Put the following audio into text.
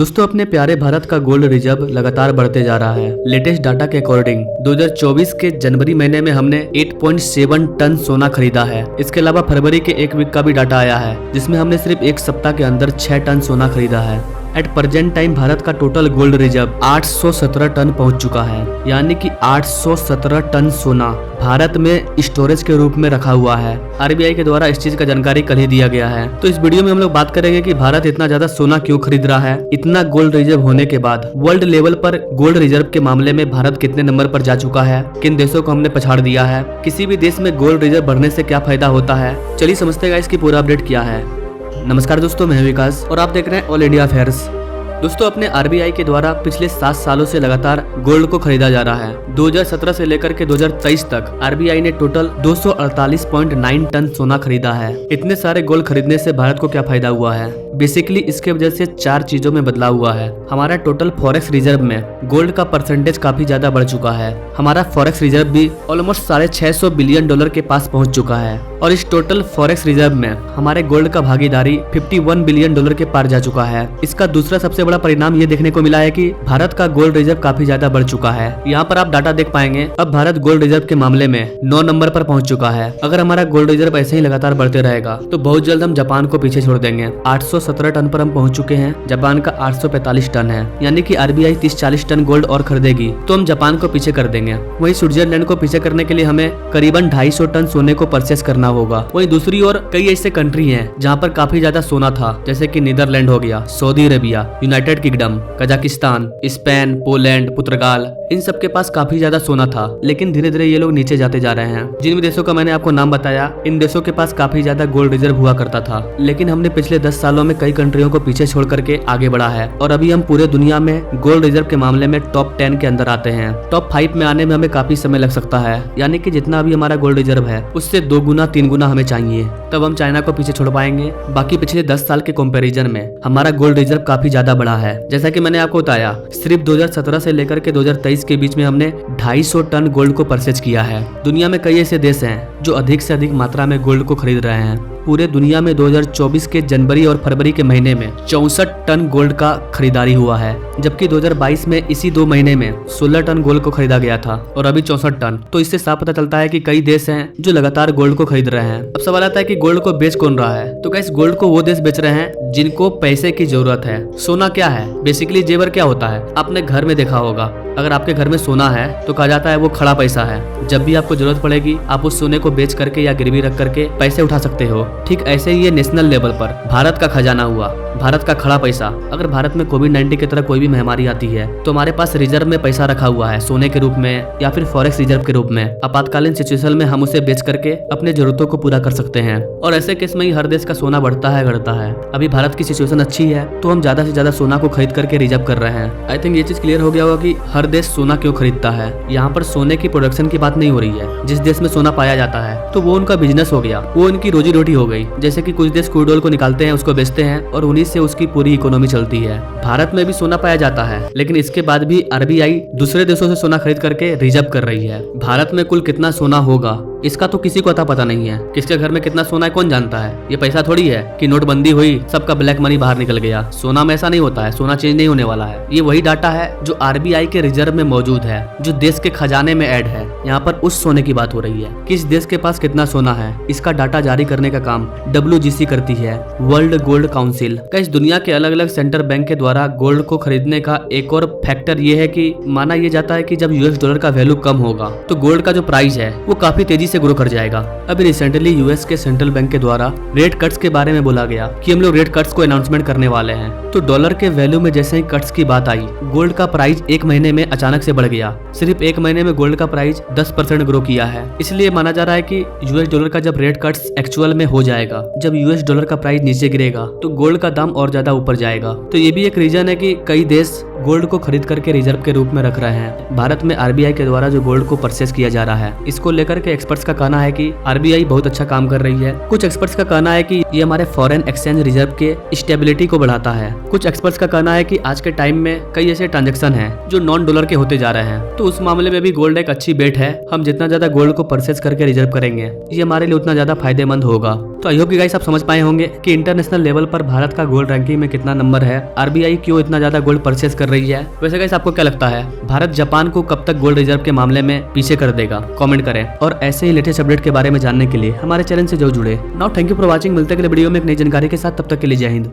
दोस्तों अपने प्यारे भारत का गोल्ड रिजर्व लगातार बढ़ते जा रहा है। लेटेस्ट डाटा के अकॉर्डिंग 2024 के जनवरी महीने में हमने 8.7 टन सोना खरीदा है। इसके अलावा फरवरी के एक वीक का भी डाटा आया है जिसमें हमने सिर्फ एक सप्ताह के अंदर 6 टन सोना खरीदा है। एट प्रेजेंट टाइम भारत का टोटल गोल्ड रिजर्व 817 टन पहुंच चुका है, यानी कि 817 टन सोना भारत में स्टोरेज के रूप में रखा हुआ है। आरबीआई के द्वारा इस चीज का जानकारी कल ही दिया गया है। तो इस वीडियो में हम लोग बात करेंगे कि भारत इतना ज्यादा सोना क्यों खरीद रहा है। इतना गोल्ड रिजर्व होने के बाद वर्ल्ड लेवल पर गोल्ड रिजर्व के मामले में भारत कितने नंबर पर जा चुका है, किन देशों को हमने पछाड़ दिया है, किसी भी देश में गोल्ड रिजर्व बढ़ने से क्या फायदा होता है, चलिए समझते हैं इसकी पूरा अपडेट क्या है। नमस्कार दोस्तों, मैं विकास और आप देख रहे हैं ऑल इंडिया अफेयर्स। दोस्तों अपने आरबीआई के द्वारा पिछले 7 सालों से लगातार गोल्ड को खरीदा जा रहा है। 2017 से लेकर के 2023 तक आरबीआई ने टोटल 248.9 टन सोना खरीदा है। इतने सारे गोल्ड खरीदने से भारत को क्या फायदा हुआ है? बेसिकली इसके वजह से 4 चीजों में बदलाव हुआ है। हमारा टोटल फॉरेक्स रिजर्व में गोल्ड का परसेंटेज काफी ज्यादा बढ़ चुका है। हमारा फॉरेक्स रिजर्व भी ऑलमोस्ट $650 बिलियन के पास पहुंच चुका है और इस टोटल फॉरेक्स रिजर्व में हमारे गोल्ड का भागीदारी $51 बिलियन के पार जा चुका है। इसका दूसरा सबसे बड़ा परिणाम ये देखने को मिला है कि भारत का गोल्ड रिजर्व काफी ज्यादा बढ़ चुका है। यहाँ पर आप डाटा देख पाएंगे, अब भारत गोल्ड रिजर्व के मामले में 9 नंबर पर पहुंच चुका है। अगर हमारा गोल्ड रिजर्व ऐसे ही लगातार बढ़ते रहेगा तो बहुत जल्द हम जापान को पीछे छोड़ देंगे। 817 टन पर हम पहुंच चुके हैं, जापान का 845 टन है, यानी कि आरबीआई 30-40 टन गोल्ड और खरीदेगी तो हम जापान को पीछे कर देंगे। वहीं स्विट्जरलैंड को पीछे करने के लिए हमें करीबन 250 टन सोने को परचेस करना होगा। वहीं दूसरी ओर कई ऐसे कंट्री हैं जहां पर काफी ज्यादा सोना था, जैसे कि नीदरलैंड हो गया, Saudi Arabia, United Kingdom, Kazakhstan, Spain, Poland, Portugal, इन सब के पास काफी ज्यादा सोना था। लेकिन धीरे धीरे ये लोग नीचे जाते जा रहे हैं। जिन भी देशों का मैंने आपको नाम बताया, इन देशों के पास काफी ज्यादा गोल्ड रिजर्व हुआ करता था, लेकिन हमने पिछले 10 सालों में कई कंट्रियों को पीछे छोड़ करके आगे बढ़ा है और अभी हम पूरे दुनिया में गोल्ड रिजर्व के मामले में टॉप 10 के अंदर आते हैं। टॉप 5 में आने में हमें काफी समय लग सकता है, यानी कि जितना अभी हमारा गोल्ड रिजर्व है उससे 2 गुना 3 गुना हमें चाहिए, तब हम चाइना को पीछे छोड़ पाएंगे। बाकी पिछले 10 साल के कंपैरिजन में हमारा गोल्ड रिजर्व काफी ज्यादा बढ़ा है। जैसा कि मैंने आपको बताया, सिर्फ 2017 से लेकर के 2023 के बीच में हमने 250 टन गोल्ड को परचेज किया है। दुनिया में कई ऐसे देश हैं जो अधिक से अधिक मात्रा में गोल्ड को खरीद रहे हैं। पूरे दुनिया में 2024 के जनवरी और फरवरी के महीने में 64 टन गोल्ड का खरीदारी हुआ है, जबकि 2022 में इसी 2 महीने में 16 टन गोल्ड को खरीदा गया था और अभी 64 टन। तो इससे साफ पता चलता है कि कई देश हैं जो लगातार गोल्ड को खरीद रहे हैं। अब सवाल आता है कि गोल्ड को बेच कौन रहा है? तो गाइस, गोल्ड को वो देश बेच रहे हैं जिनको पैसे की जरूरत है। सोना क्या है? बेसिकली जेवर क्या होता है? आपने घर में देखा होगा, अगर आपके घर में सोना है तो कहा जाता है वो खड़ा पैसा है। जब भी आपको जरूरत पड़ेगी आप उस सोने को बेच करके या गिरवी रख करके पैसे उठा सकते हो। ठीक ऐसे ही ये नेशनल लेवल पर भारत का खजाना हुआ, भारत का खड़ा पैसा। अगर भारत में कोविड-19 की तरह कोई भी महामारी आती है तो हमारे पास रिजर्व में पैसा रखा हुआ है, सोने के रूप में या फिर फॉरेक्स रिजर्व के रूप में। आपातकालीन सिचुएशन में हम उसे बेच करके अपने जरूरतों को पूरा कर सकते हैं और ऐसे केस में ही हर देश का सोना बढ़ता है, घटता है। अभी भारत की सिचुएशन अच्छी है तो हम ज्यादा से ज्यादा सोना को खरीद करके रिजर्व कर रहे हैं। आई थिंक ये चीज क्लियर हो गया होगा कि हर देश सोना क्यों खरीदता है। यहाँ पर सोने की प्रोडक्शन की बात नहीं हो रही है। जिस देश में सोना पाया जाता है तो वो उनका बिजनेस हो गया, वो उनकी रोजी रोटी हो गई। जैसे कि कुछ देश क्रूड ऑयल को निकालते हैं, उसको बेचते हैं और उन्हीं से उसकी पूरी इकोनॉमी चलती है। भारत में भी सोना पाया जाता है, लेकिन इसके बाद भी आरबीआई दूसरे देशों से सोना खरीद करके रिजर्व कर रही है। भारत में कुल कितना सोना होगा इसका तो किसी को अता पता नहीं है। किसके घर में कितना सोना है कौन जानता है? ये पैसा थोड़ी है कि नोटबंदी हुई सबका ब्लैक मनी बाहर निकल गया। सोना में ऐसा नहीं होता है, सोना चेंज नहीं होने वाला है। ये वही डाटा है जो आरबीआई के रिजर्व में मौजूद है, जो देश के खजाने में ऐड है। यहाँ पर उस सोने की बात हो रही है, किस देश के पास कितना सोना है। इसका डाटा जारी करने का काम WGC करती है, वर्ल्ड गोल्ड काउंसिल। इस दुनिया के अलग अलग सेंट्रल बैंक के द्वारा गोल्ड को खरीदने का एक और फैक्टर ये है कि माना यह जाता है कि जब US डॉलर का वैल्यू कम होगा तो गोल्ड का जो प्राइस है वो काफी तेजी से ग्रो कर जाएगा। अभी रिसेंटली यूएस के सेंट्रल बैंक के द्वारा रेट कट्स के बारे में बोला गया कि हम लोग रेट कट्स को अनाउंसमेंट करने वाले हैं। तो डॉलर के वैल्यू में जैसे ही कट्स की बात आई, गोल्ड का प्राइस 1 महीने में अचानक से बढ़ गया। सिर्फ 1 महीने में गोल्ड का प्राइस 10% ग्रो किया है। इसलिए माना जा रहा है कि US डॉलर का जब रेट कट्स एक्चुअल में हो जाएगा, जब US डॉलर का प्राइस नीचे गिरेगा तो गोल्ड का दाम और ज्यादा ऊपर जाएगा। तो ये भी एक रीजन है कि कई देश गोल्ड को खरीद करके रिजर्व के रूप में रख रहे हैं। भारत में आरबीआई के द्वारा जो गोल्ड को परचेस किया जा रहा है, इसको लेकर के एक्सपर्ट्स का कहना है कि आरबीआई बहुत अच्छा काम कर रही है। कुछ एक्सपर्ट्स का कहना है कि ये हमारे फॉरेन एक्सचेंज रिजर्व के स्टेबिलिटी को बढ़ाता है। कुछ एक्सपर्ट्स का कहना है कि आज के टाइम में कई ऐसे ट्रांजैक्शन हैं जो नॉन डॉलर के होते जा रहे हैं, तो उस मामले में भी गोल्ड एक अच्छी बेट है। हम जितना ज्यादा गोल्ड को परचेस करके रिजर्व करेंगे, ये हमारे लिए उतना ज्यादा फायदेमंद होगा। तो आई होप कि गाइस आप समझ पाए होंगे कि इंटरनेशनल लेवल पर भारत का गोल्ड रैंकिंग में कितना नंबर है, आरबीआई क्यों इतना ज्यादा गोल्ड परचेस कर रही है। वैसे गाइस आपको क्या लगता है, भारत जापान को कब तक गोल्ड रिजर्व के मामले में पीछे कर देगा? कमेंट करें और ऐसे ही लेटेस्ट अपडेट के बारे में जानने के लिए हमारे चैनल से जरूर जुड़े। Now thank you for watching. मिलते हैं अगले वीडियो में एक नई जानकारी के साथ, तब तक के लिए जय हिंद।